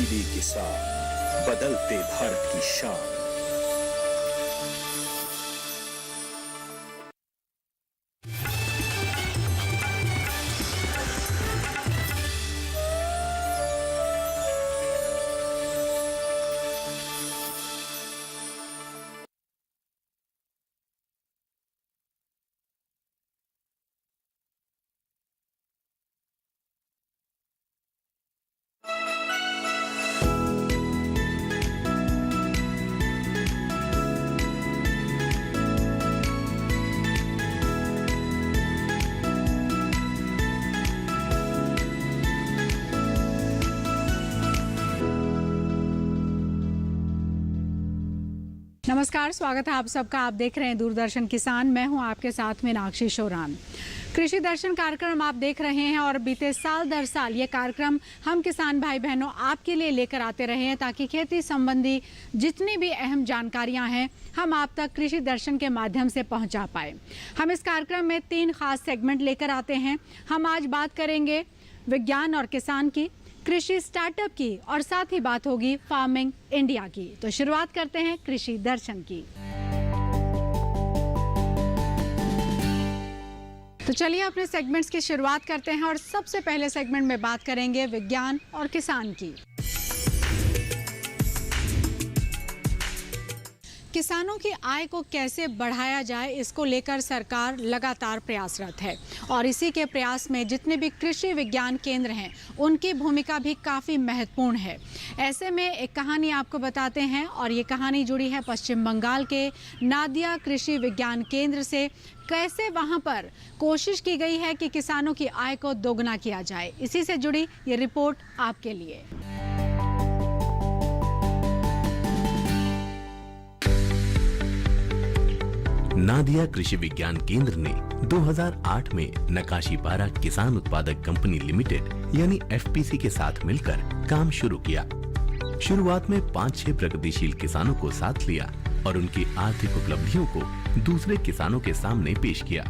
DD किसान, बदलते भारत की शान। नमस्कार, स्वागत है आप सबका। आप देख रहे हैं दूरदर्शन किसान। मैं हूं आपके साथ मीनाक्षी शोरान। कृषि दर्शन कार्यक्रम आप देख रहे हैं और बीते साल दर साल ये कार्यक्रम हम किसान भाई बहनों आपके लिए लेकर आते रहे हैं ताकि खेती संबंधी जितनी भी अहम जानकारियां हैं हम आप तक कृषि दर्शन के माध्यम से पहुंचा पाए। हम इस कार्यक्रम में 3 खास सेगमेंट लेकर आते हैं। हम आज बात करेंगे विज्ञान और किसान की, कृषि स्टार्टअप की और साथ ही बात होगी फार्मिंग इंडिया की। तो शुरुआत करते हैं कृषि दर्शन की। तो चलिए अपने सेगमेंट्स की शुरुआत करते हैं और सबसे पहले सेगमेंट में बात करेंगे विज्ञान और किसान की। किसानों की आय को कैसे बढ़ाया जाए, इसको लेकर सरकार लगातार प्रयासरत है और इसी के प्रयास में जितने भी कृषि विज्ञान केंद्र हैं उनकी भूमिका भी काफ़ी महत्वपूर्ण है। ऐसे में एक कहानी आपको बताते हैं और ये कहानी जुड़ी है पश्चिम बंगाल के नादिया कृषि विज्ञान केंद्र से। कैसे वहां पर कोशिश की गई है कि किसानों की आय को दोगुना किया जाए, इसी से जुड़ी ये रिपोर्ट आपके लिए। नादिया कृषि विज्ञान केंद्र ने 2008 में नकाशी पारा किसान उत्पादक कंपनी लिमिटेड यानी एफपीसी के साथ मिलकर काम शुरू किया। शुरुआत में 5-6 प्रगतिशील किसानों को साथ लिया और उनकी आर्थिक उपलब्धियों को दूसरे किसानों के सामने पेश किया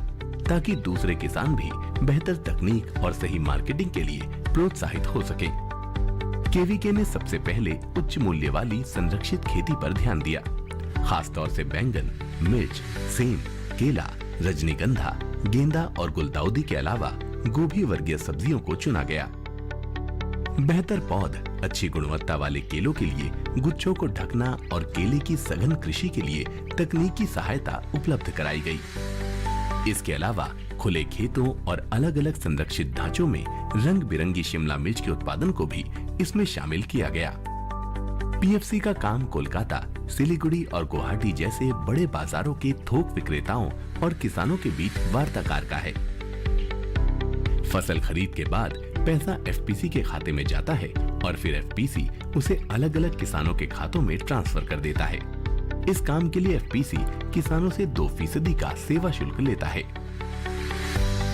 ताकि दूसरे किसान भी बेहतर तकनीक और सही मार्केटिंग के लिए प्रोत्साहित हो सके। केवीके ने सबसे पहले उच्च मूल्य वाली संरक्षित खेती पर ध्यान दिया। खासतौर से बैंगन, मिर्च, सेम, केला, रजनीगंधा, गेंदा और गुलदाउदी के अलावा गोभी वर्गीय सब्जियों को चुना गया। बेहतर पौध, अच्छी गुणवत्ता वाले केलों के लिए गुच्छों को ढकना और केले की सघन कृषि के लिए तकनीकी सहायता उपलब्ध कराई गई। इसके अलावा खुले खेतों और अलग अलग संरक्षित ढांचों में रंग बिरंगी शिमला मिर्च के उत्पादन को भी इसमें शामिल किया गया। पीएफसी का काम कोलकाता, सिलीगुड़ी और गुवाहाटी जैसे बड़े बाजारों के थोक विक्रेताओं और किसानों के बीच वार्ताकार का है। फसल खरीद के बाद पैसा एफपीसी के खाते में जाता है और फिर एफपीसी उसे अलग अलग किसानों के खातों में ट्रांसफर कर देता है। इस काम के लिए एफपीसी किसानों से 2% का सेवा शुल्क लेता है।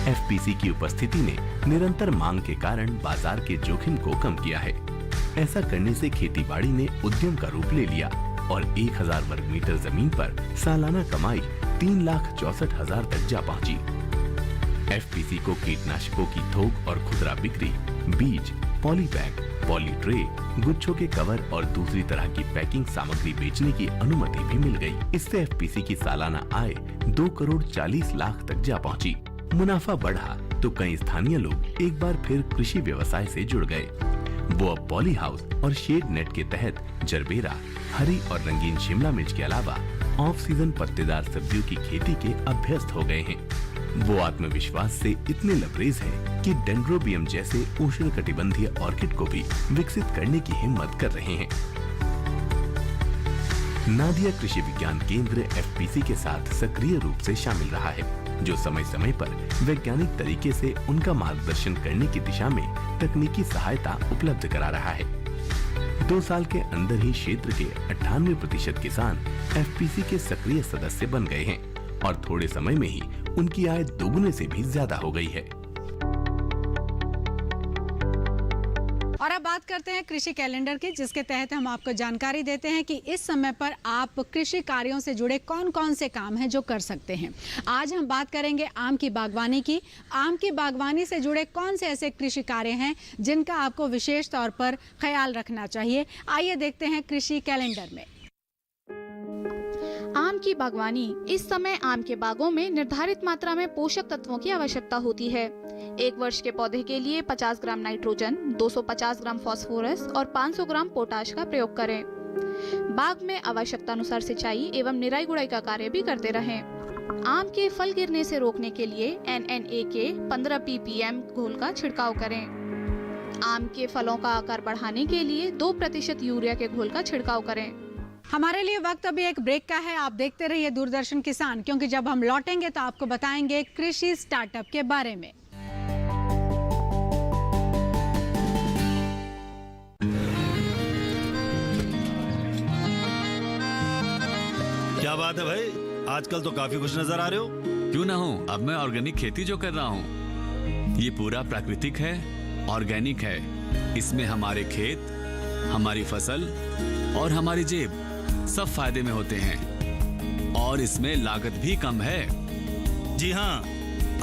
एफपीसी की उपस्थिति ने निरंतर मांग के कारण बाजार के जोखिम को कम किया है। ऐसा करने से खेतीबाड़ी ने उद्यम का रूप ले लिया और 1000 वर्ग मीटर जमीन पर सालाना कमाई 3,64,000 तक जा पहुंची। एफपीसी को कीटनाशकों की थोक और खुदरा बिक्री, बीज, पॉलीबैग, पॉली ट्रे, गुच्छों के कवर और दूसरी तरह की पैकिंग सामग्री बेचने की अनुमति भी मिल गई। इससे एफपीसी की सालाना आय 2 करोड़ 40 लाख तक जा पहुंची। मुनाफा बढ़ा तो कई स्थानीय लोग एक बार फिर कृषि व्यवसाय से जुड़ गए। वो अब पॉली हाउस और शेड नेट के तहत जरबेरा, हरी और रंगीन शिमला मिर्च के अलावा ऑफ सीजन पत्तेदार सब्जियों की खेती के अभ्यस्त हो गए हैं। वो आत्मविश्वास से इतने लबरेज हैं कि डेंड्रोबियम जैसे उष्णकटिबंधीय ऑर्किड को भी विकसित करने की हिम्मत कर रहे हैं। नादिया कृषि विज्ञान केंद्र एफपीसी के साथ सक्रिय रूप से शामिल रहा है, जो समय समय पर वैज्ञानिक तरीके से उनका मार्गदर्शन करने की दिशा में तकनीकी सहायता उपलब्ध करा रहा है। 2 साल के अंदर ही क्षेत्र के 98% किसान एफपीसी के सक्रिय सदस्य बन गए हैं और थोड़े समय में ही उनकी आय दोगुने से भी ज्यादा हो गई है। और अब बात करते हैं कृषि कैलेंडर की, जिसके तहत हम आपको जानकारी देते हैं कि इस समय पर आप कृषि कार्यों से जुड़े कौन कौन से काम हैं जो कर सकते हैं। आज हम बात करेंगे आम की बागवानी की। आम की बागवानी से जुड़े कौन से ऐसे कृषि कार्य हैं जिनका आपको विशेष तौर पर ख्याल रखना चाहिए। आइए देखते हैं कृषि कैलेंडर में। आम की बागवानी। इस समय आम के बागों में निर्धारित मात्रा में पोषक तत्वों की आवश्यकता होती है। 1 वर्ष के पौधे के लिए 50 ग्राम नाइट्रोजन, 250 ग्राम फास्फोरस और 500 ग्राम पोटाश का प्रयोग करें। बाग में आवश्यकता अनुसार सिंचाई एवं निराई गुड़ाई का कार्य भी करते रहें। आम के फल गिरने से रोकने के लिए NNA के 15 ppm घोल का छिड़काव करें। आम के फलों का आकार बढ़ाने के लिए 2% यूरिया के घोल का छिड़काव करें। हमारे लिए वक्त अभी एक ब्रेक का है। आप देखते रहिए दूरदर्शन किसान, क्योंकि जब हम लौटेंगे तो आपको बताएंगे कृषि स्टार्टअप के बारे में। क्या बात है भाई, आजकल तो काफी खुश नजर आ रहे हो। क्यों ना हो, अब मैं ऑर्गेनिक खेती जो कर रहा हूँ ये पूरा प्राकृतिक है, ऑर्गेनिक है। इसमें हमारे खेत, हमारी फसल और हमारी जेब सब फायदे में होते हैं और इसमें लागत भी कम है। जी हाँ,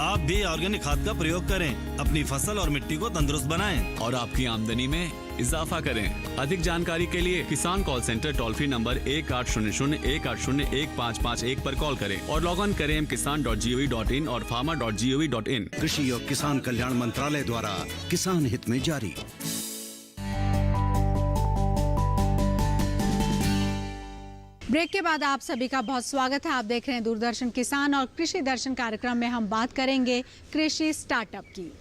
आप भी ऑर्गेनिक खाद का प्रयोग करें, अपनी फसल और मिट्टी को तंदुरुस्त बनाएं और आपकी आमदनी में इजाफा करें। अधिक जानकारी के लिए किसान call centre toll free number 1800-180-1551 पर कॉल करें और लॉग ऑन करें kisan.gov.in और farmer.gov.in। कृषि और किसान कल्याण मंत्रालय द्वारा किसान हित में जारी। ब्रेक के बाद आप सभी का बहुत स्वागत है। आप देख रहे हैं दूरदर्शन किसान और कृषि दर्शन कार्यक्रम में हम बात करेंगे कृषि स्टार्टअप की।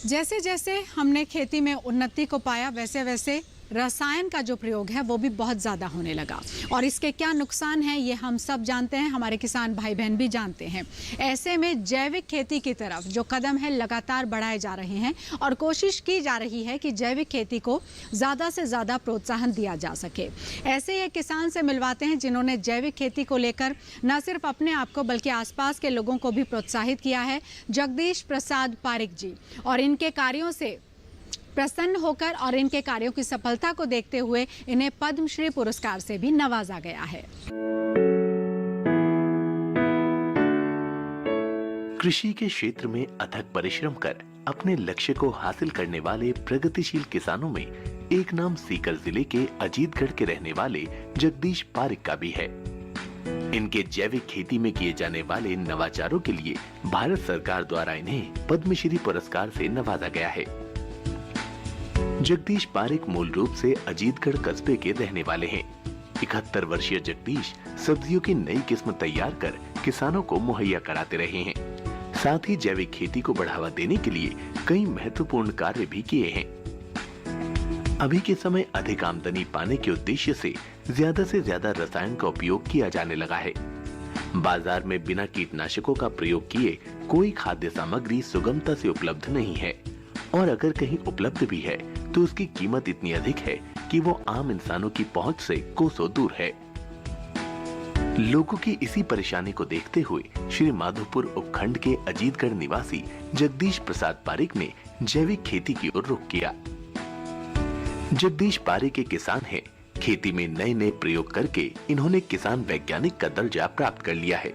जैसे जैसे हमने खेती में उन्नति को पाया, वैसे वैसे रसायन का जो प्रयोग है वो भी बहुत ज़्यादा होने लगा और इसके क्या नुकसान हैं ये हम सब जानते हैं, हमारे किसान भाई बहन भी जानते हैं। ऐसे में जैविक खेती की तरफ जो कदम है लगातार बढ़ाए जा रहे हैं और कोशिश की जा रही है कि जैविक खेती को ज़्यादा से ज़्यादा प्रोत्साहन दिया जा सके। ऐसे एक किसान से मिलवाते हैं जिन्होंने जैविक खेती को लेकर न सिर्फ अपने आप को बल्कि आसपास के लोगों को भी प्रोत्साहित किया है। जगदीश प्रसाद पारिक जी, और इनके कार्यों से प्रसन्न होकर और इनके कार्यों की सफलता को देखते हुए इन्हें पद्मश्री पुरस्कार से भी नवाजा गया है। कृषि के क्षेत्र में अथक परिश्रम कर अपने लक्ष्य को हासिल करने वाले प्रगतिशील किसानों में एक नाम सीकर जिले के अजीतगढ़ के रहने वाले जगदीश पारिक का भी है। इनके जैविक खेती में किए जाने वाले नवाचारों के लिए भारत सरकार द्वारा इन्हें पद्मश्री पुरस्कार से नवाजा गया है। जगदीश पारिक मूल रूप से अजीतगढ़ कस्बे के रहने वाले हैं। 71 वर्षीय जगदीश सब्जियों की नई किस्म तैयार कर किसानों को मुहैया कराते रहे हैं। साथ ही जैविक खेती को बढ़ावा देने के लिए कई महत्वपूर्ण कार्य भी किए हैं। अभी के समय अधिक आमदनी पाने के उद्देश्य से ज्यादा रसायन का उपयोग किया जाने लगा है। बाजार में बिना कीटनाशकों का प्रयोग किए कोई खाद्य सामग्री सुगमता से उपलब्ध नहीं है और अगर कहीं उपलब्ध भी है तो उसकी कीमत इतनी अधिक है कि वो आम इंसानों की पहुंच से कोसों दूर है। लोगों की इसी परेशानी को देखते हुए श्री माधोपुर उपखंड के अजीतगढ़ निवासी जगदीश प्रसाद पारिक ने जैविक खेती की ओर रुख किया। जगदीश पारिक एक किसान हैं। खेती में नए प्रयोग करके इन्होंने किसान वैज्ञानिक का दर्जा प्राप्त कर लिया है।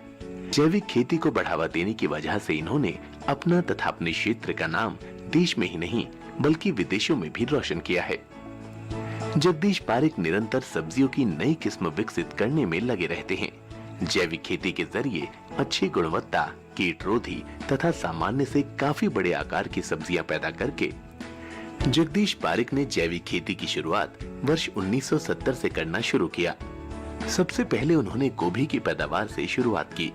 जैविक खेती को बढ़ावा देने की वजह से इन्होंने अपना तथा अपने क्षेत्र का नाम देश में ही नहीं बल्कि विदेशों में भी रोशन किया है। जगदीश पारिक निरंतर सब्जियों की नई किस्म विकसित करने में लगे रहते हैं। जैविक खेती के जरिए अच्छी गुणवत्ता, कीटरोधी तथा सामान्य से काफी बड़े आकार की सब्जियां पैदा करके जगदीश पारिक ने जैविक खेती की शुरुआत वर्ष 1970 से करना शुरू किया। सबसे पहले उन्होंने गोभी की पैदावार से शुरुआत की।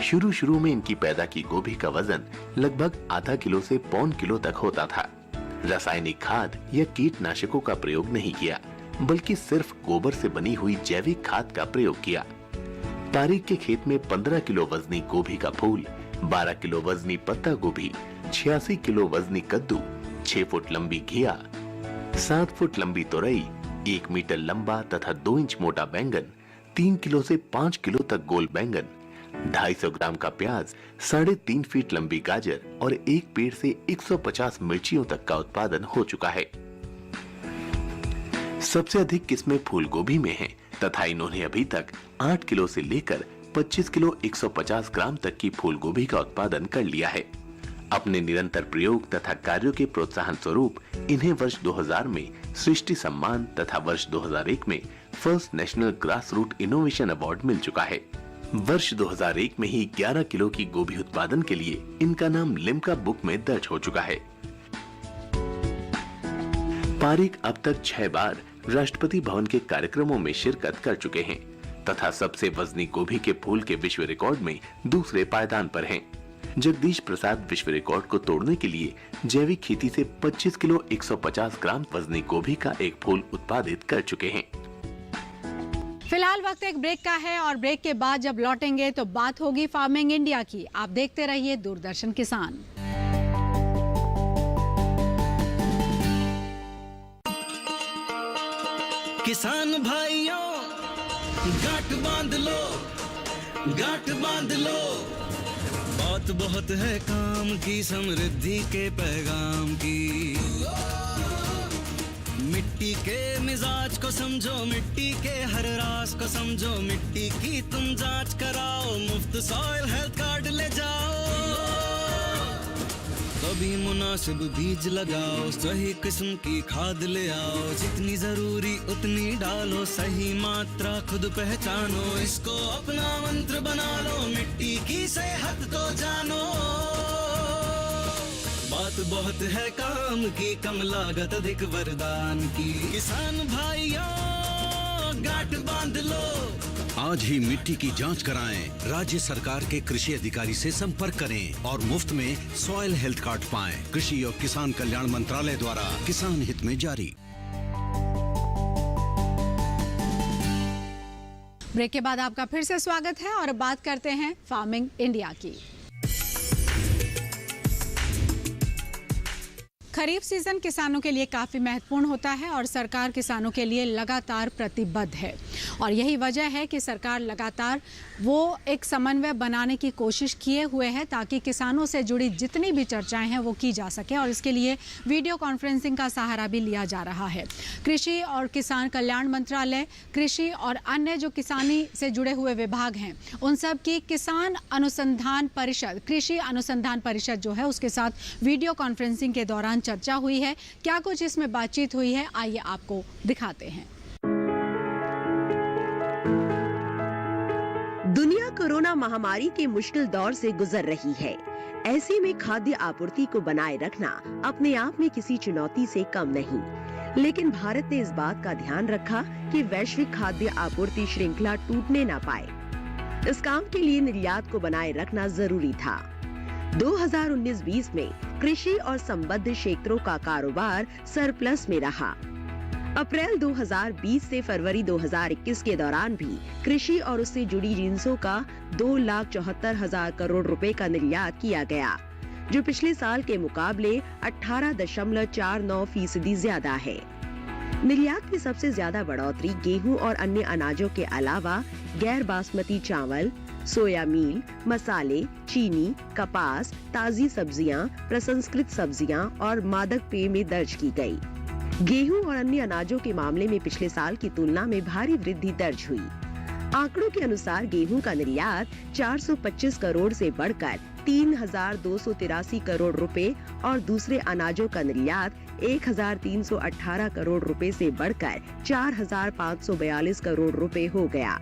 शुरू में इनकी पैदा की गोभी का वजन लगभग आधा किलो से 1.25 किलो तक होता था। रासायनिक खाद या कीटनाशकों का प्रयोग नहीं किया बल्कि सिर्फ गोबर से बनी हुई जैविक खाद का प्रयोग किया। पारिक के खेत में 15 किलो वजनी गोभी का फूल, 12 किलो वजनी पत्ता गोभी, 86 किलो वजनी कद्दू, 6 फुट लंबी घिया, 7 फुट लंबी तोरई, 1 मीटर लंबा तथा 2 इंच मोटा बैंगन, 3 किलो से 5 किलो तक गोल बैंगन, 250 ग्राम का प्याज, 3.5 फीट लंबी गाजर और एक पेड़ से 150 मिर्चियों तक का उत्पादन हो चुका है। सबसे अधिक किस्में फूल गोभी में हैं तथा इन्होंने अभी तक 8 किलो से लेकर 25 किलो 150 ग्राम तक की फूल गोभी का उत्पादन कर लिया है। अपने निरंतर प्रयोग तथा कार्यों के प्रोत्साहन स्वरूप इन्हें वर्ष 2000 में सृष्टि सम्मान तथा वर्ष 2001 में first national grass root innovation award मिल चुका है। वर्ष 2001 में ही 11 किलो की गोभी उत्पादन के लिए इनका नाम लिम्का बुक में दर्ज हो चुका है। पारिक अब तक 6 बार राष्ट्रपति भवन के कार्यक्रमों में शिरकत कर चुके हैं तथा सबसे वजनी गोभी के फूल के विश्व रिकॉर्ड में दूसरे पायदान पर हैं। जगदीश प्रसाद विश्व रिकॉर्ड को तोड़ने के लिए जैविक खेती से 25 किलो 150 ग्राम वजनी गोभी का एक फूल उत्पादित कर चुके हैं। फिलहाल वक्त एक ब्रेक का है और ब्रेक के बाद जब लौटेंगे तो बात होगी फार्मिंग इंडिया की। आप देखते रहिए दूरदर्शन किसान। किसान भाइयों गांठ बांध लो, गांठ बांध लो, बात बहुत है काम की, समृद्धि के पैगाम की। मिट्टी के मिजाज को समझो, मिट्टी के हर राज को समझो, मिट्टी की तुम जांच कराओ, मुफ्त सॉइल हेल्थ कार्ड ले जाओ। कभी मुनासिब बीज लगाओ, सही किस्म की खाद ले आओ, जितनी जरूरी उतनी डालो, सही मात्रा खुद पहचानो, इसको अपना मंत्र बना लो, मिट्टी की सेहत को जानो। बात बहुत है काम की, कम लागत अधिक वरदान की। किसान भाइयों गांठ बांध लो, आज ही मिट्टी की जांच कराएं, राज्य सरकार के कृषि अधिकारी से संपर्क करें और मुफ्त में सॉइल हेल्थ कार्ड पाएं। कृषि और किसान कल्याण मंत्रालय द्वारा किसान हित में जारी। ब्रेक के बाद आपका फिर से स्वागत है और बात करते हैं फार्मिंग इंडिया की। खरीफ सीजन किसानों के लिए काफ़ी महत्वपूर्ण होता है और सरकार किसानों के लिए लगातार प्रतिबद्ध है और यही वजह है कि सरकार लगातार वो एक समन्वय बनाने की कोशिश किए हुए है ताकि किसानों से जुड़ी जितनी भी चर्चाएं हैं वो की जा सके और इसके लिए वीडियो कॉन्फ्रेंसिंग का सहारा भी लिया जा रहा है। कृषि और किसान कल्याण मंत्रालय, कृषि और अन्य जो किसानी से जुड़े हुए विभाग हैं उन सब की किसान अनुसंधान परिषद, कृषि अनुसंधान परिषद जो है उसके साथ वीडियो कॉन्फ्रेंसिंग के दौरान चर्चा हुई है। क्या कुछ इसमें बातचीत हुई है, आइए आपको दिखाते हैं। दुनिया कोरोना महामारी के मुश्किल दौर से गुजर रही है। ऐसे में खाद्य आपूर्ति को बनाए रखना अपने आप में किसी चुनौती से कम नहीं, लेकिन भारत ने इस बात का ध्यान रखा कि वैश्विक खाद्य आपूर्ति श्रृंखला टूटने न पाए। इस काम के लिए निर्यात को बनाए रखना जरूरी था। 2019-20 में कृषि और संबद्ध क्षेत्रों का कारोबार सरप्लस में रहा। अप्रैल 2020 से फरवरी 2021 के दौरान भी कृषि और उससे जुड़ी जिन्सों का 2,74,000 करोड़ रुपए का निर्यात किया गया, जो पिछले साल के मुकाबले 18.49% ज्यादा है। निर्यात में सबसे ज्यादा बढ़ोतरी गेहूं और अन्य अनाजों के अलावा गैर बासमती चावल, सोया मील, मसाले, चीनी, कपास, ताजी सब्जियां, प्रसंस्कृत सब्जियां और मादक पेय में दर्ज की गई। गेहूं और अन्य अनाजों के मामले में पिछले साल की तुलना में भारी वृद्धि दर्ज हुई। आंकड़ों के अनुसार गेहूं का निर्यात 425 करोड़ से बढ़कर 3,283 करोड़ रुपए और दूसरे अनाजों का निर्यात 1,318 करोड़ रुपए से बढ़कर 4,542 करोड़ रुपए हो गया।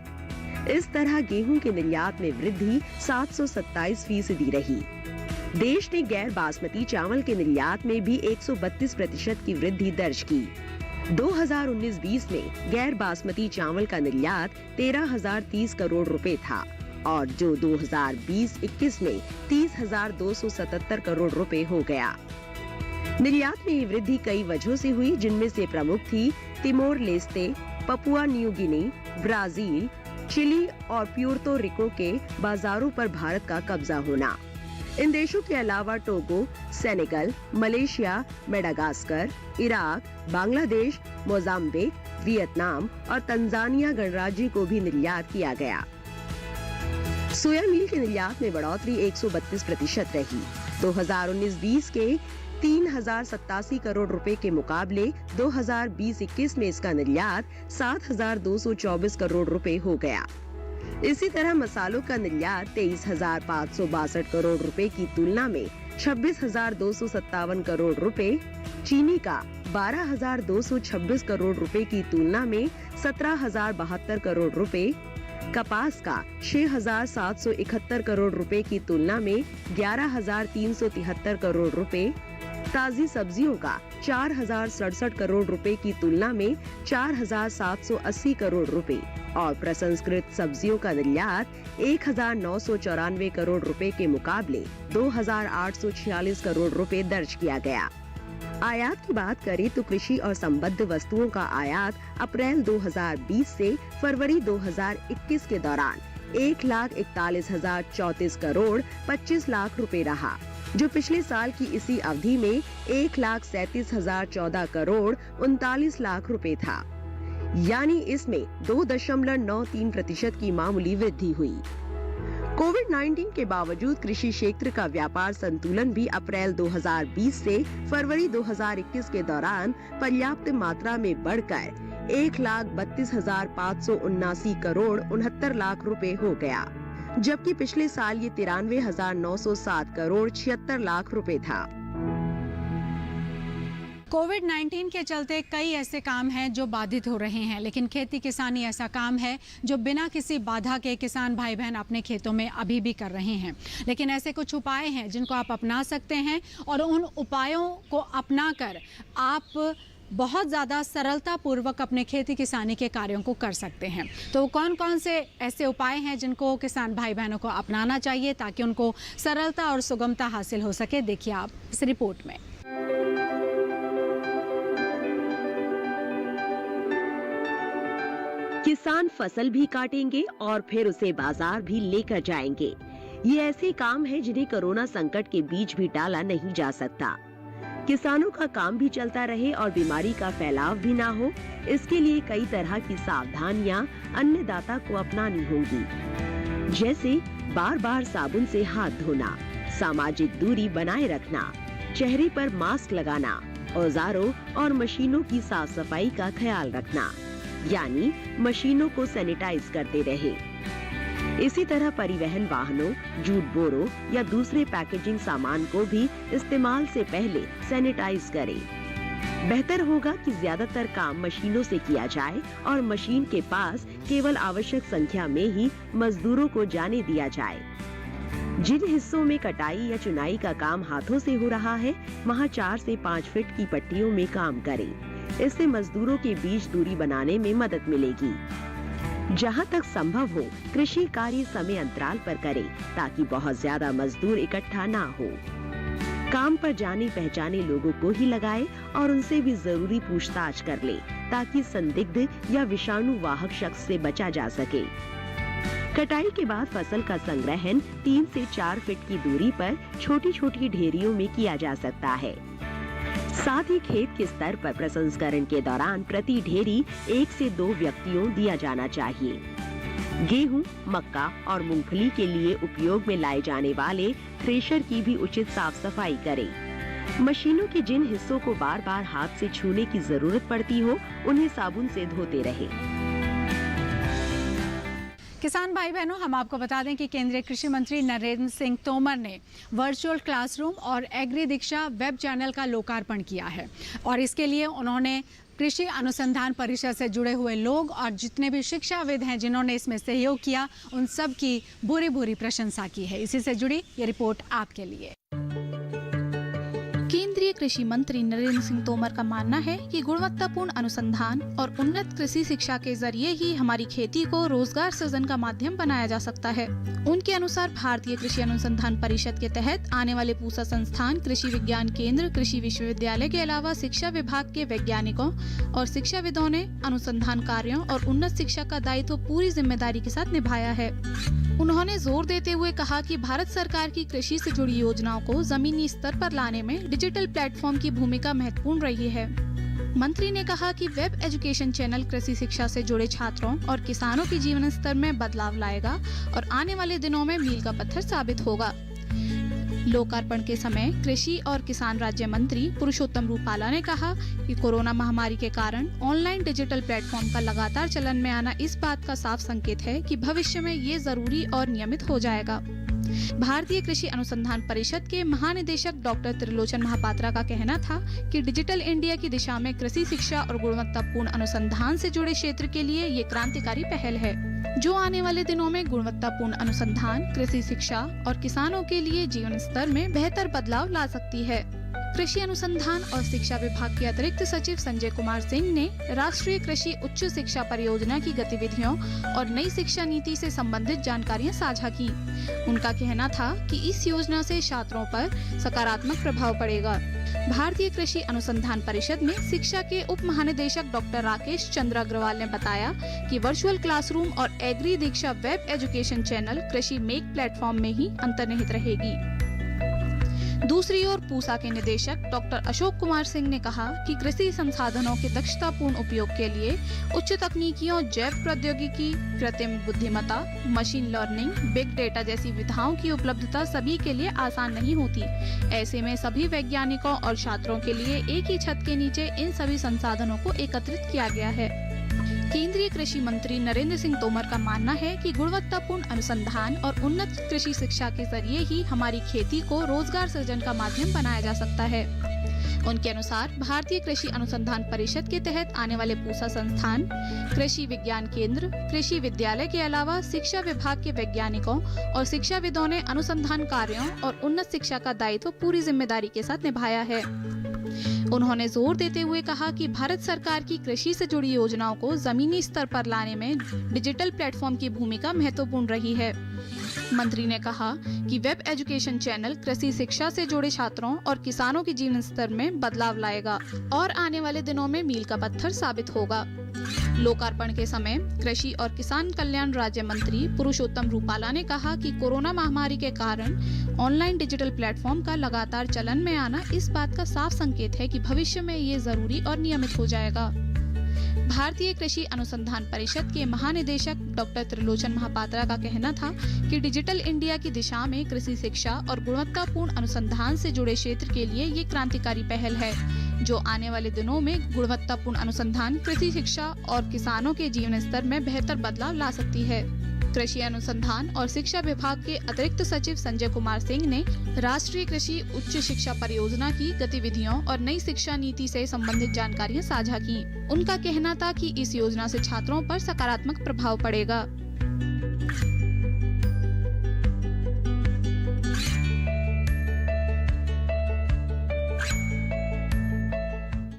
इस तरह गेहूं के निर्यात में वृद्धि 727% रही। देश ने गैर बासमती चावल के निर्यात में भी 132% की वृद्धि दर्ज की। 2019-20 में गैर बासमती चावल का निर्यात 13,030 करोड़ रुपए था और जो 2020-21 में 30,277 करोड़ रुपए हो गया। निर्यात में ये वृद्धि कई वजहों से हुई, जिनमें से प्रमुख थी Timor Leste, Papua New Guinea, Brazil, Chile और प्यूर्तो रिको के बाजारों पर भारत का कब्जा होना। इन देशों के अलावा Togo, Senegal, Malaysia, Madagascar, Iraq, Bangladesh, Mozambique, Vietnam और तंजानिया गणराज्य को भी निर्यात किया गया। सोया मील के निर्यात में बढ़ोतरी 132% रही। 2019-20 के 3087 करोड़ रुपए के मुकाबले 2020-21 में इसका निर्यात 7224 करोड़ रुपए हो गया। इसी तरह मसालों का निर्यात 23,562 करोड़ रुपए की तुलना में 26,257 करोड़ रुपए, चीनी का 12,226 करोड़ रुपए की तुलना में 17,072 करोड़ रुपए, कपास का 6,771 करोड़ रुपए की तुलना में 11,373 करोड़ रुपए, ताजी सब्जियों का 4,067 करोड़ रुपए की तुलना में 4,780 करोड़ रुपए और प्रसंस्कृत सब्जियों का निर्यात 1,994 करोड़ रुपए के मुकाबले 2,846 करोड़ रुपए दर्ज किया गया। आयात की बात करें तो कृषि और संबद्ध वस्तुओं का आयात अप्रैल 2020 से फरवरी 2021 के दौरान 1,41,034 करोड़ 25 लाख रुपए रहा, जो पिछले साल की इसी अवधि में 1,37,014 करोड़ 39 लाख रुपए था। यानी इसमें 2.93% की मामूली वृद्धि हुई। कोविड-19 के बावजूद कृषि क्षेत्र का व्यापार संतुलन भी अप्रैल 2020 से फरवरी 2021 के दौरान पर्याप्त मात्रा में बढ़कर 1,32,579 करोड़ 69 लाख रुपए हो गया, जबकि पिछले साल ये 93,907 करोड़ 76 लाख रुपए था। कोविड-19 के चलते कई ऐसे काम हैं जो बाधित हो रहे हैं, लेकिन खेती किसानी ऐसा काम है जो बिना किसी बाधा के किसान भाई बहन अपने खेतों में अभी भी कर रहे हैं। लेकिन ऐसे कुछ उपाय हैं जिनको आप अपना सकते हैं और उन उपायों को अपनाकर आप बहुत ज़्यादा सरलता पूर्वक अपने खेती किसानी के कार्यों को कर सकते हैं। तो कौन कौन से ऐसे उपाय हैं जिनको किसान भाई बहनों को अपनाना चाहिए ताकि उनको सरलता और सुगमता हासिल हो सके, देखिए आप इस रिपोर्ट में। किसान फसल भी काटेंगे और फिर उसे बाजार भी लेकर जाएंगे। ये ऐसे काम हैं जिन्हें कोरोना संकट के बीच भी टाला नहीं जा सकता। किसानों का काम भी चलता रहे और बीमारी का फैलाव भी ना हो, इसके लिए कई तरह की सावधानियां अन्नदाता को अपनानी होंगी, जैसे बार बार साबुन से हाथ धोना, सामाजिक दूरी बनाए रखना, चेहरे पर मास्क लगाना, औजारों और मशीनों की साफ सफाई का ख्याल रखना, यानी मशीनों को सैनिटाइज करते रहे। इसी तरह परिवहन वाहनों, जूट बोरों या दूसरे पैकेजिंग सामान को भी इस्तेमाल से पहले सैनिटाइज करें। बेहतर होगा कि ज्यादातर काम मशीनों से किया जाए और मशीन के पास केवल आवश्यक संख्या में ही मजदूरों को जाने दिया जाए। जिन हिस्सों में कटाई या चुनाई का काम हाथों से हो रहा है, वहां 4 से 5 फीट की पट्टियों में काम करें। इससे मजदूरों के बीच दूरी बनाने में मदद मिलेगी। जहां तक संभव हो, कृषि कार्य समय अंतराल पर करें ताकि बहुत ज्यादा मजदूर इकट्ठा ना हो। काम पर जाने पहचाने लोगों को ही लगाए और उनसे भी जरूरी पूछताछ कर ले ताकि संदिग्ध या विषाणु वाहक शख्स से बचा जा सके। कटाई के बाद फसल का संग्रहण 3 से 4 फीट की दूरी पर छोटी छोटी ढेरियों में किया जा सकता है। साथ ही खेत के स्तर पर प्रसंस्करण के दौरान प्रति ढेरी 1 से 2 व्यक्तियों दिया जाना चाहिए। गेहूं, मक्का और मूंगफली के लिए उपयोग में लाए जाने वाले थ्रेशर की भी उचित साफ सफाई करें। मशीनों के जिन हिस्सों को बार बार हाथ से छूने की जरूरत पड़ती हो, उन्हें साबुन से धोते रहें। किसान भाई बहनों, हम आपको बता दें कि केंद्रीय कृषि मंत्री नरेंद्र सिंह तोमर ने वर्चुअल क्लासरूम और एग्री दीक्षा वेब चैनल का लोकार्पण किया है और इसके लिए उन्होंने कृषि अनुसंधान परिषद से जुड़े हुए लोग और जितने भी शिक्षाविद हैं जिन्होंने इसमें सहयोग किया, उन सब की भूरी भूरी प्रशंसा की है। इसी से जुड़ी ये रिपोर्ट आपके लिए। केंद्रीय कृषि मंत्री नरेंद्र सिंह तोमर का मानना है कि गुणवत्तापूर्ण अनुसंधान और उन्नत कृषि शिक्षा के जरिए ही हमारी खेती को रोजगार सृजन का माध्यम बनाया जा सकता है। उनके अनुसार भारतीय कृषि अनुसंधान परिषद के तहत आने वाले पूसा संस्थान, कृषि विज्ञान केंद्र, कृषि विश्वविद्यालय के अलावा शिक्षा विभाग के वैज्ञानिकों और शिक्षाविदों ने अनुसंधान कार्यों और उन्नत शिक्षा का दायित्व पूरी जिम्मेदारी के साथ निभाया है। उन्होंने जोर देते हुए कहा कि भारत सरकार की कृषि से जुड़ी योजनाओं को जमीनी स्तर पर लाने में डिजिटल प्लेटफॉर्म की भूमिका महत्वपूर्ण रही है। मंत्री ने कहा कि वेब एजुकेशन चैनल कृषि शिक्षा से जुड़े छात्रों और किसानों के जीवन स्तर में बदलाव लाएगा और आने वाले दिनों में मील का पत्थर साबित होगा। लोकार्पण के समय कृषि और किसान राज्य मंत्री पुरुषोत्तम रूपाला ने कहा कि कोरोना महामारी के कारण ऑनलाइन डिजिटल प्लेटफॉर्म का लगातार चलन में आना इस बात का साफ संकेत है कि भविष्य में ये जरूरी और नियमित हो जाएगा। भारतीय कृषि अनुसंधान परिषद के महानिदेशक डॉक्टर त्रिलोचन महापात्रा का कहना था कि डिजिटल इंडिया की दिशा में कृषि शिक्षा और गुणवत्तापूर्ण अनुसंधान से जुड़े क्षेत्र के लिए ये क्रांतिकारी पहल है, जो आने वाले दिनों में गुणवत्तापूर्ण अनुसंधान, कृषि शिक्षा और किसानों के लिए जीवन स्तर में बेहतर बदलाव ला सकती है। कृषि अनुसंधान और शिक्षा विभाग के अतिरिक्त सचिव संजय कुमार सिंह ने राष्ट्रीय कृषि उच्च शिक्षा परियोजना की गतिविधियों और नई शिक्षा नीति से संबंधित जानकारियां साझा की। उनका कहना था कि इस योजना से छात्रों पर सकारात्मक प्रभाव पड़ेगा। भारतीय कृषि अनुसंधान परिषद में शिक्षा के उप महानिदेशक डॉक्टर राकेश चंद्र अग्रवाल ने बताया कि वर्चुअल क्लासरूम और एग्री दीक्षा वेब एजुकेशन चैनल कृषि मेक प्लेटफॉर्म में ही अंतर्निहित रहेगी। दूसरी ओर पूसा के निदेशक डॉक्टर अशोक कुमार सिंह ने कहा कि कृषि संसाधनों के दक्षतापूर्ण उपयोग के लिए उच्च तकनीकियों, जैव प्रौद्योगिकी, कृत्रिम बुद्धिमत्ता, मशीन लर्निंग, बिग डेटा जैसी विधाओं की उपलब्धता सभी के लिए आसान नहीं होती। ऐसे में सभी वैज्ञानिकों और छात्रों के लिए एक ही छत के नीचे इन सभी संसाधनों को एकत्रित किया गया है। केंद्रीय कृषि मंत्री नरेंद्र सिंह तोमर का मानना है कि गुणवत्तापूर्ण अनुसंधान और उन्नत कृषि शिक्षा के जरिए ही हमारी खेती को रोजगार सृजन का माध्यम बनाया जा सकता है। उनके अनुसार भारतीय कृषि अनुसंधान परिषद के तहत आने वाले पूसा संस्थान, कृषि विज्ञान केंद्र, कृषि विद्यालय के अलावा शिक्षा विभाग के वैज्ञानिकों और शिक्षाविदों ने अनुसंधान कार्यों और उन्नत शिक्षा का दायित्व पूरी जिम्मेदारी के साथ निभाया है। उन्होंने जोर देते हुए कहा कि भारत सरकार की कृषि से जुड़ी योजनाओं को जमीनी स्तर पर लाने में डिजिटल प्लेटफॉर्म की भूमिका महत्वपूर्ण रही है। मंत्री ने कहा कि वेब एजुकेशन चैनल कृषि शिक्षा से जुड़े छात्रों और किसानों के जीवन स्तर में बदलाव लाएगा और आने वाले दिनों में मील का पत्थर साबित होगा। लोकार्पण के समय कृषि और किसान कल्याण राज्य मंत्री पुरुषोत्तम रूपाला ने कहा कि कोरोना महामारी के कारण ऑनलाइन डिजिटल प्लेटफॉर्म का लगातार चलन में आना इस बात का साफ संकेत है कि भविष्य में ये जरूरी और नियमित हो जाएगा। भारतीय कृषि अनुसंधान परिषद के महानिदेशक डॉक्टर त्रिलोचन महापात्रा का कहना था कि डिजिटल इंडिया की दिशा में कृषि शिक्षा और गुणवत्तापूर्ण अनुसंधान से जुड़े क्षेत्र के लिए ये क्रांतिकारी पहल है, जो आने वाले दिनों में गुणवत्तापूर्ण अनुसंधान, कृषि शिक्षा और किसानों के जीवन स्तर में बेहतर बदलाव ला सकती है। कृषि अनुसंधान और शिक्षा विभाग के अतिरिक्त सचिव संजय कुमार सिंह ने राष्ट्रीय कृषि उच्च शिक्षा परियोजना की गतिविधियों और नई शिक्षा नीति से संबंधित जानकारियां साझा की। उनका कहना था कि इस योजना से छात्रों पर सकारात्मक प्रभाव पड़ेगा।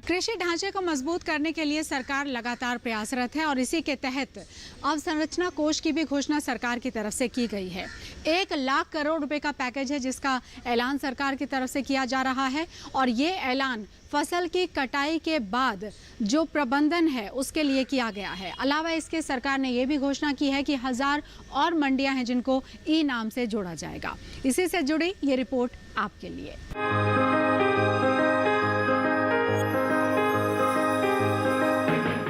कृषि ढांचे को मजबूत करने के लिए सरकार लगातार प्रयासरत है और इसी के तहत अवसंरचना कोष की भी घोषणा सरकार की तरफ से की गई है। 1 लाख करोड़ रुपए का पैकेज है जिसका ऐलान सरकार की तरफ से किया जा रहा है और ये ऐलान फसल की कटाई के बाद जो प्रबंधन है उसके लिए किया गया है। अलावा इसके सरकार ने ये भी घोषणा की है कि 1000 और मंडियां हैं जिनको ई नाम से जोड़ा जाएगा। इसी से जुड़ी ये रिपोर्ट आपके लिए।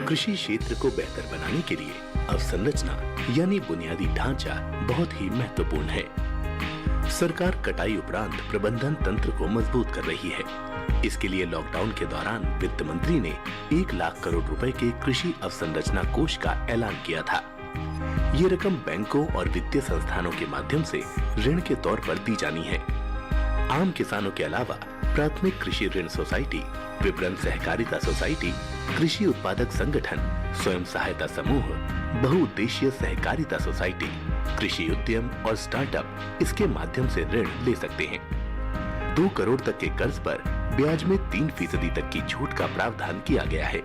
कृषि क्षेत्र को बेहतर बनाने के लिए अवसंरचना यानी बुनियादी ढांचा बहुत ही महत्वपूर्ण है। सरकार कटाई उपरांत प्रबंधन तंत्र को मजबूत कर रही है। इसके लिए लॉकडाउन के दौरान वित्त मंत्री ने 1 लाख करोड़ रुपए के कृषि अवसंरचना कोष का ऐलान किया था। ये रकम बैंकों और वित्तीय संस्थानों के माध्यम से ऋण के तौर पर दी जानी है। आम किसानों के अलावा प्राथमिक कृषि ऋण सोसाइटी, विपणन सहकारिता सोसाइटी, कृषि उत्पादक संगठन, स्वयं सहायता समूह, बहुउद्देशीय सहकारिता सोसाइटी, कृषि उद्यम और स्टार्टअप इसके माध्यम से ऋण ले सकते हैं। 2 करोड़ तक के कर्ज पर ब्याज में 3% तक की छूट का प्रावधान किया गया है।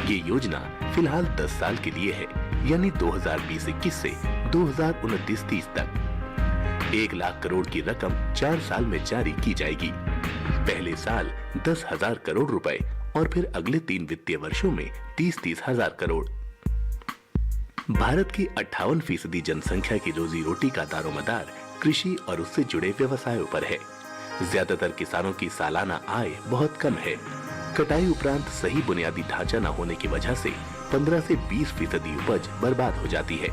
ये योजना फिलहाल 10 साल के लिए है, यानी 2020-21 से 2029-30 तक। 1 लाख करोड़ की रकम 4 साल में जारी की जाएगी। पहले साल 10,000 करोड़ रुपए और फिर अगले 3 वित्तीय वर्षों में 30-30 हजार करोड़। भारत की 58% जनसंख्या की रोजी रोटी का दारोमदार कृषि और उससे जुड़े व्यवसायों पर है। ज्यादातर किसानों की सालाना आय बहुत कम है। कटाई उपरांत सही बुनियादी ढांचा न होने की वजह से 15 से 20% उपज बर्बाद हो जाती है,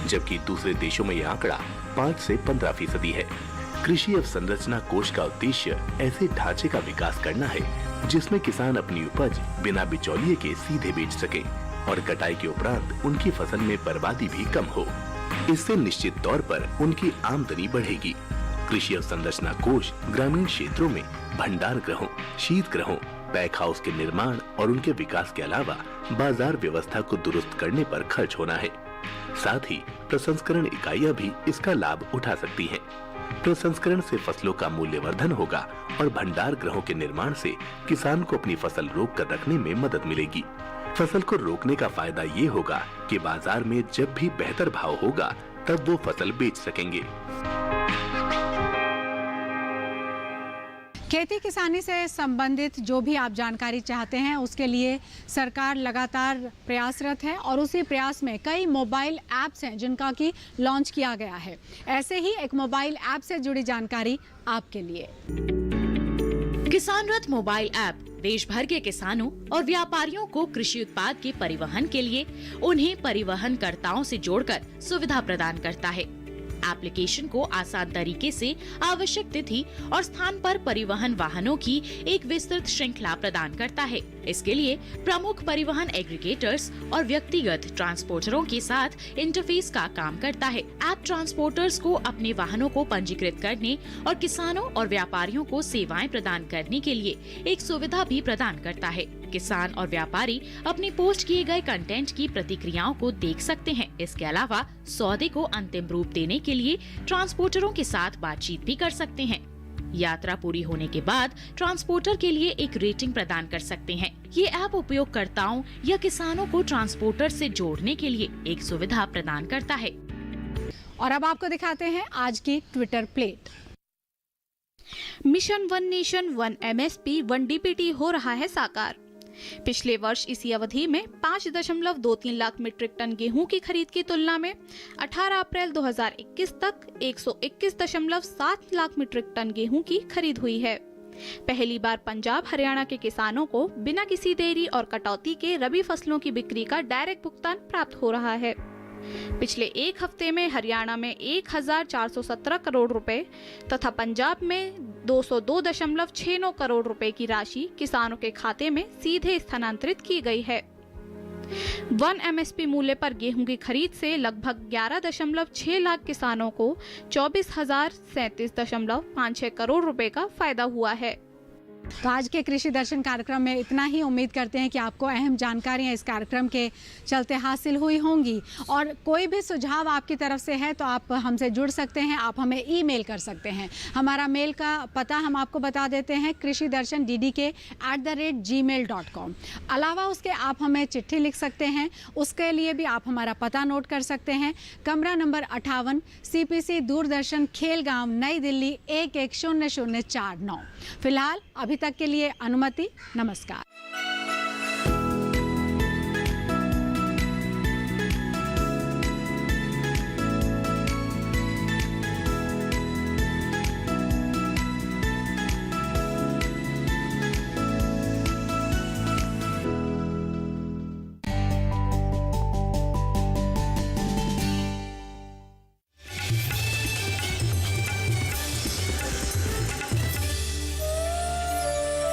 जबकि दूसरे देशों में यह आंकड़ा 5 से 15% है। कृषि अवसंरचना कोष का उद्देश्य ऐसे ढांचे का विकास करना है जिसमें किसान अपनी उपज बिना बिचौलिए के सीधे बेच सके और कटाई के उपरांत उनकी फसल में बर्बादी भी कम हो। इससे निश्चित तौर पर उनकी आमदनी बढ़ेगी। कृषि अवसंरचना कोष ग्रामीण क्षेत्रों में भंडार गृहों, शीत गृहों, पैक हाउस के निर्माण और उनके विकास के अलावा बाजार व्यवस्था को दुरुस्त करने पर खर्च होना है। साथ ही प्रसंस्करण इकाइयां भी इसका लाभ उठा सकती हैं। प्रसंस्करण से फसलों का मूल्यवर्धन होगा और भंडार गृहों के निर्माण से किसान को अपनी फसल रोक कर रखने में मदद मिलेगी। फसल को रोकने का फायदा ये होगा कि बाजार में जब भी बेहतर भाव होगा तब वो फसल बेच सकेंगे। खेती किसानी से संबंधित जो भी आप जानकारी चाहते हैं उसके लिए सरकार लगातार प्रयासरत है और उसी प्रयास में कई मोबाइल ऐप्स हैं जिनका कि लॉन्च किया गया है। ऐसे ही एक मोबाइल ऐप से जुड़ी जानकारी आपके लिए। किसान रथ मोबाइल ऐप देश भर के किसानों और व्यापारियों को कृषि उत्पाद के परिवहन के लिए उन्हें परिवहनकर्ताओं से जोड़कर सुविधा प्रदान करता है। एप्लीकेशन को आसान तरीके से आवश्यक तिथि और स्थान पर परिवहन वाहनों की एक विस्तृत श्रृंखला प्रदान करता है। इसके लिए प्रमुख परिवहन एग्रीगेटर्स और व्यक्तिगत ट्रांसपोर्टरों के साथ इंटरफेस का काम करता है। ऐप ट्रांसपोर्टर्स को अपने वाहनों को पंजीकृत करने और किसानों और व्यापारियों को सेवाएं प्रदान करने के लिए एक सुविधा भी प्रदान करता है। किसान और व्यापारी अपने पोस्ट किए गए कंटेंट की प्रतिक्रियाओं को देख सकते हैं। इसके अलावा सौदे को अंतिम रूप देने के लिए ट्रांसपोर्टरों के साथ बातचीत भी कर सकते हैं। यात्रा पूरी होने के बाद ट्रांसपोर्टर के लिए एक रेटिंग प्रदान कर सकते हैं। ये ऐप उपयोगकर्ताओं या किसानों को ट्रांसपोर्टर से जोड़ने के लिए एक सुविधा प्रदान करता है। और अब आपको दिखाते हैं आज की Twitter plate. Mission one nation one MSP one DPT हो रहा है साकार। पिछले वर्ष इसी अवधि में 5.23 लाख मीट्रिक टन गेहूं की खरीद की तुलना में 18 अप्रैल 2021 तक 121.7 लाख मीट्रिक टन गेहूं की खरीद हुई है। पहली बार पंजाब हरियाणा के किसानों को बिना किसी देरी और कटौती के रबी फसलों की बिक्री का डायरेक्ट भुगतान प्राप्त हो रहा है। पिछले एक हफ्ते में हरियाणा में 1417 करोड़ रुपए तथा पंजाब में 202.69 करोड़ रुपए की राशि किसानों के खाते में सीधे स्थानांतरित की गई है। वन MSP मूल्य पर गेहूं की खरीद से लगभग 11.6 लाख किसानों को 24,037.56 करोड़ रुपए का फायदा हुआ है। तो आज के कृषि दर्शन कार्यक्रम में इतना ही। उम्मीद करते हैं कि आपको अहम जानकारियां इस कार्यक्रम के चलते हासिल हुई होंगी और कोई भी सुझाव आपकी तरफ से है तो आप हमसे जुड़ सकते हैं। आप हमें ईमेल कर सकते हैं। हमारा मेल का पता हम आपको बता देते हैं, krishidarshan@gmail.com। अलावा उसके आप हमें चिट्ठी लिख सकते हैं, उसके लिए भी आप हमारा पता नोट कर सकते हैं। कमरा नंबर 58 CPC दूरदर्शन खेलगांव नई दिल्ली 110049। फिलहाल अभी तक के लिए अनुमति। नमस्कार।